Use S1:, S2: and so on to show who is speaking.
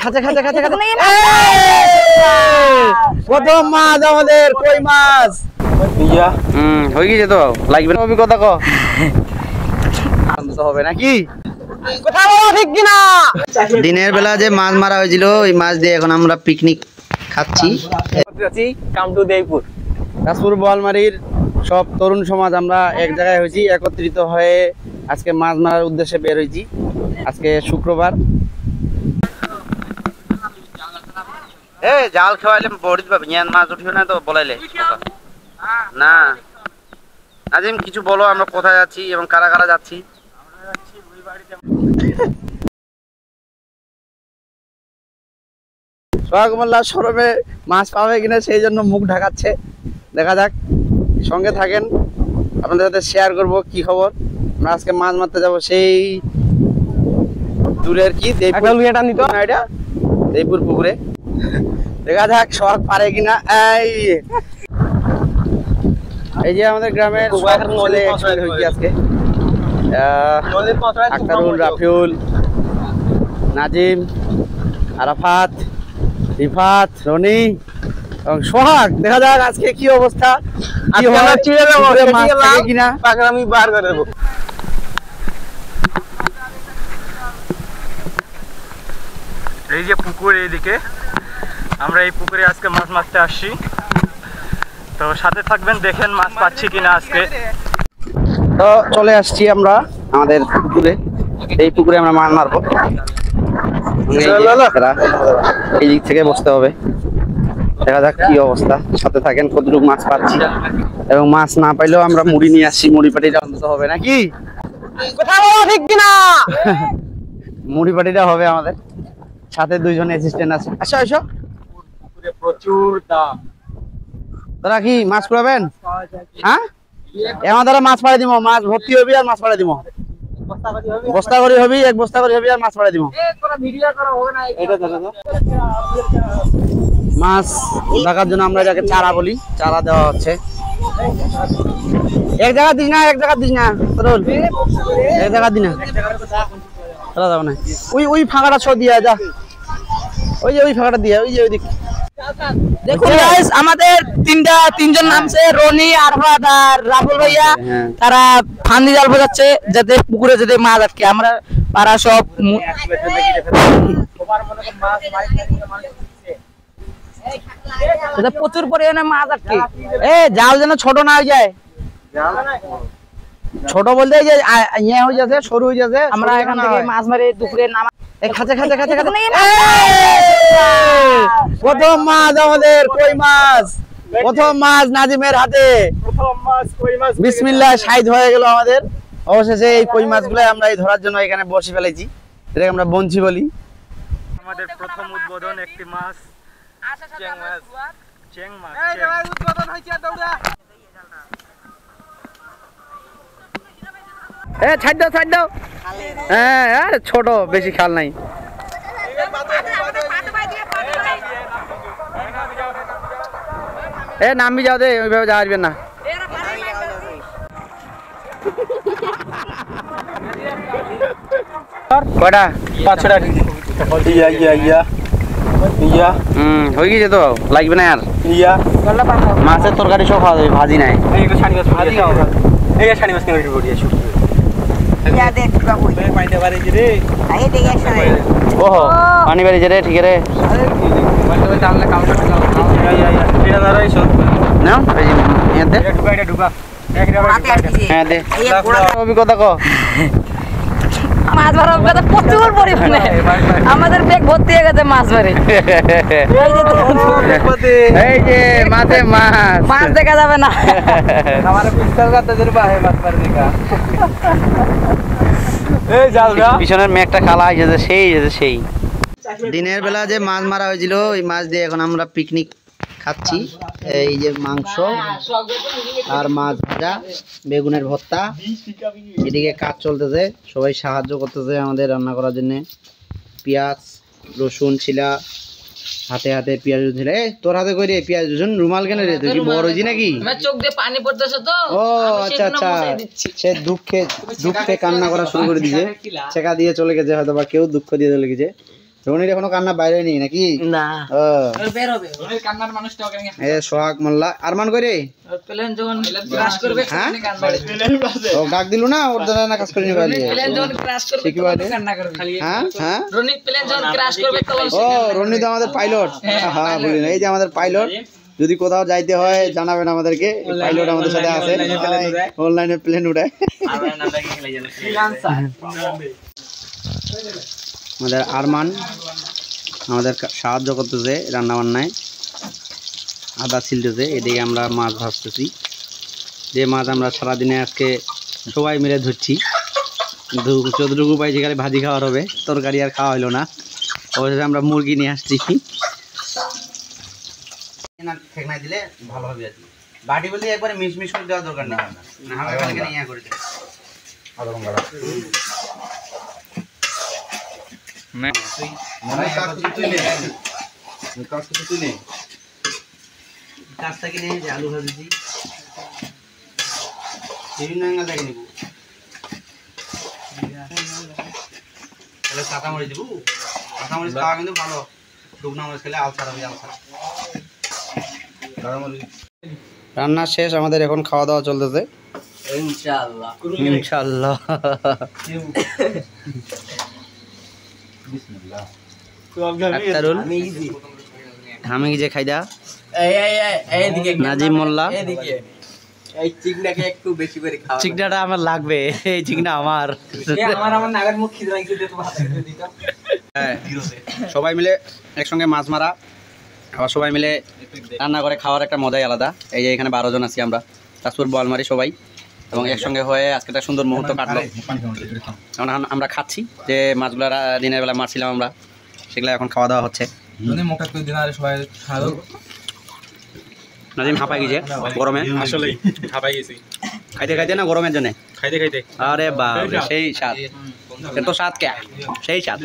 S1: খাঁচা খাঁচা খাঁচা খাঁচা প্রথম মাছ আমাদের কই মাছ হয়ে গেছে তো লাগবে না অভিজ্ঞতা ক হবে নাকি ঠিক কিনা দিনের বেলা যে মাছ মারা হয়েছিল ওই মাছ দিয়ে এখন আমরা পিকনিক খাচ্ছি দাসপুর বোয়ালমারীর সব তরুণ সমাজ আমরা এক জায়গায় হয়েছি একত্রিত হয়ে আজকে মাছ মারার উদ্দেশ্যে বের হয়েছি আজকে শুক্রবার জাল খাওয়াইলে বড়ি পাবি মাছ উঠিও না তো বলাইলে না আজিম কিছু বলো আমরা কোথায় যাচ্ছি এবং কারা কারা যাচ্ছি সোহাগ মোল্লা শরমে মাছ পাবে কিনা সেই জন্য মুখ ঢাকাচ্ছে দেখা যাক সঙ্গে থাকেন আপনাদের সাথে শেয়ার করব কি খবর আমরা আজকে মাছ মারতে যাব সেই দূরের কি দেবপুর পুকুরে দেখা যাক সোহাগ পারে কিনা এই যে আমাদের গ্রামের আজকে আক্তারুল রাফিউল নাজিম আরাফাত রিফাত রনি এবং সোহাগ দেখা যাক আজকে কি অবস্থা কিনা আমি বার করে দেবো এই যে পুকুর এইদিকে আমরা এই পুকুরে আজকে মাছ মারতে আসছি তো সাথে থাকবেন দেখেন মাছ পাচ্ছি কিনা আজকে তো চলে আসছি আমরা আমাদের পুকুরে এই পুকুরে আমরা মাছ মারবো এই দিক থেকে বসতে হবে দেখা যাক কি অবস্থা সাথে থাকেন কতটুকু মাছ পাচ্ছি এবং মাছ না পাইলেও আমরা মুড়ি নিয়ে আসছি মুড়ি পাটিটা অন্তত হবে নাকি ঠিক কিনা মুড়ি পাটিটা হবে আমাদের সাথে দুইজন অ্যাসিস্ট্যান্ট আছে আসো আসো প্রচুর দাম তোরা কি মাছ পাবেন হ্যাঁ এমন দ্বারা মাছ পাড়ে দিব মাছ ভর্তি হবি আর মাছ পাড়ে দিব বস্তা করে হবি এক বস্তা করে হবি আর মাছ পাড়ে দিব মাছ দেখার জন্য আমরা যাকে চারা বলি চারা দেওয়া হচ্ছে এক জায়গা দিস না এক জায়গা দিস না এক জায়গা দিস না যাবো না ওই ওই ফাঁকাটা ছ দিয়া যা ওই যে ওই ফাঁকাটা দিয়া ওই যে ওই দিক দেখুন গাইস আমাদের তিনজন নামছে রনি আরফাত আর রাফুল ভাইয়া তারা ফান্দি জাল বোঝাচ্ছে যাতে পুকুরে যেতে মাছ আটকে আমরা পাড়া সব প্রচুর পরিমাণে মাছ আটকে জাল যেন ছোট না হয়ে যায় ছোট বলতে যে ইয়ে হয়ে যাচ্ছে সরু হয়ে যাচ্ছে আমরা এখান থেকে মাছ মারি দুপুরে নামা খাঁচা খাঁচা খাঁচা খাঁচা প্রথম মাছ আমাদের কই মাছ প্রথম মাছ নাজিমের হাতে বিসমিল্লাহ শাহিদ হয়ে গেল আমাদের অবশেষে এই কই মাছগুলো আমরা এই ধরার জন্য এখানে বসে ফেলেছি এটাকে আমরা বঞ্চি বলি আমাদের প্রথম উদ্বোধন একটি মাছ চেং মাছ উদ্বোধন হয়েছে দৌড়া ছাড় দাও হ্যাঁ ছোট বেশি খাল নাই নামবি যাও দে ওইভাবে যাওয়া আসবেন না কয়টা 5-6টা হয়ে গেছে তো লাগবে না আর মাছের তরকারি সব খাওয়া যাবে ভাজি নাই পানি বাড়িছে রে ঠিক রে অভিজ্ঞতা ক মাছ ধরার অভিজ্ঞতা প্রচুর পরিমাণে আমাদের ব্যাগ ভর্তি হয়ে গেছে মাছ ধরে এই যে মাছে মাছ দেখা যাবে না আমার পিছনের মেঘটা কালা হয়েছে সেই দিনের বেলা যে মাছ মারা হয়েছিল ওই মাছ দিয়ে এখন আমরা পিকনিক খাচ্ছি এই যে মাংস আর মাছ ভাজা বেগুনের ভর্তা এদিকে কাজ চলতেছে সবাই সাহায্য করতেছে আমাদের রান্না করার জন্য পেঁয়াজ রসুন ছিলা হাতে হাতে পেঁয়াজ রসুন তোর হাতে করে পেঁয়াজ রসুন রুমাল কেন রে তুই কি বড় হয়েছি নাকি চোখ দিয়ে পানি পড়তেছে তো ও আচ্ছা আচ্ছা সে দুঃখে কান্না করা শুরু করে দিয়েছে ছেকা দিয়ে চলে গেছে হয়তো বা কেউ দুঃখ দিয়ে চলে গেছে রনির এখনো কান্না বাইরে নেই নাকি?
S2: না
S1: ও
S2: বের হবে
S3: রনির কান্নার মানুষটা ওখানে
S1: এ সোহাগ মোল্লা আরমান কইরে
S2: প্লেন যখন ক্রাশ করবে
S1: হ্যাঁ?
S2: তখনই কান্না করবে
S1: ও ডাক দিলু না ওর দ্বারা না কাজ করে নিবে আলি
S2: প্লেন যখন ক্রাশ করবে
S1: ঠিকই বলে।
S2: তখন কান্না করবে
S1: হ্যাঁ হ্যাঁ
S2: রনি প্লেন যখন ক্রাশ করবে তখন
S1: ও রনি তো আমাদের পাইলট হ্যাঁ বুঝলি এই যে আমাদের পাইলট যদি কোথাও যাইতে হয় জানাবেন আমাদেরকে পাইলট আমাদের সাথে আছে অনলাইনে প্লেন উড়ায় আমাদের আরমান আমাদের সাহায্য করতেছে রান্না বান্নায় আদা ছিলতেছে এদিকে আমরা মাছ ভাজতেছি যে মাছ আমরা সারাদিনে আজকে সবাই মিলে ধরছি যতটুকু পাইছি খালি ভাজি খাওয়ার হবে তরকারি আর খাওয়া হইলো না অবশেষে আমরা মুরগি নিয়ে আসছি ঠেকনাই দিলে ভালো হবে আর কি বাটি বলতে একবারে মিশমিশ করে দেওয়ার দরকার নেই হালকা হালকা নিয়ে করে দেয় কাজটাকে নিয়ে যে আলু ভাজছি বিভিন্ন অ্যাঙ্গেল দেখে নিব তাহলে কাঁচামরিচ দিব কাঁচামরিচ খাওয়া কিন্তু ভালো শুকনো মরিচ খেলে আলসার হবে আলসার রান্না শেষ আমাদের এখন খাওয়া দাওয়া চলতেছে
S2: ইনশাআল্লাহ
S1: ইনশাআল্লাহ আক্তারুল আমি যে খাইদা
S2: এইদিকে
S1: নাজিম মোল্লা
S2: এইদিকে এই চিকনাকে একটু বেশি করে খাওয়া
S1: চিকনাটা আমার লাগবে এই চিকনা আমার
S2: আমার নাগের মুখ খিদে লাগছে তো ভাত দিয়ে দিতাম
S1: হ্যাঁ সবাই মিলে একসঙ্গে মাছ মারা আবার সবাই মিলে রান্না করে খাওয়ার একটা মজাই আলাদা এই যে এখানে 12 জন আছি আমরা তাজপুর বোয়ালমারি সবাই এবং একসঙ্গে হয়ে আজকে একটা সুন্দর মুহূর্ত কাটলো এখন আমরা খাচ্ছি যে মাছগুলো দিনের বেলা মারছিলাম আমরা সেগুলো এখন খাওয়া দাওয়া হচ্ছে নাজিম হাঁপাই গেছে গরমে
S3: আসলে হাঁপাই গেছি
S1: খাইতে খাইতে না গরমের জন্য
S3: খাইতে খাইতে
S1: আরে বাপ রে, সেই স্বাদ এত স্বাদ কে সেই স্বাদ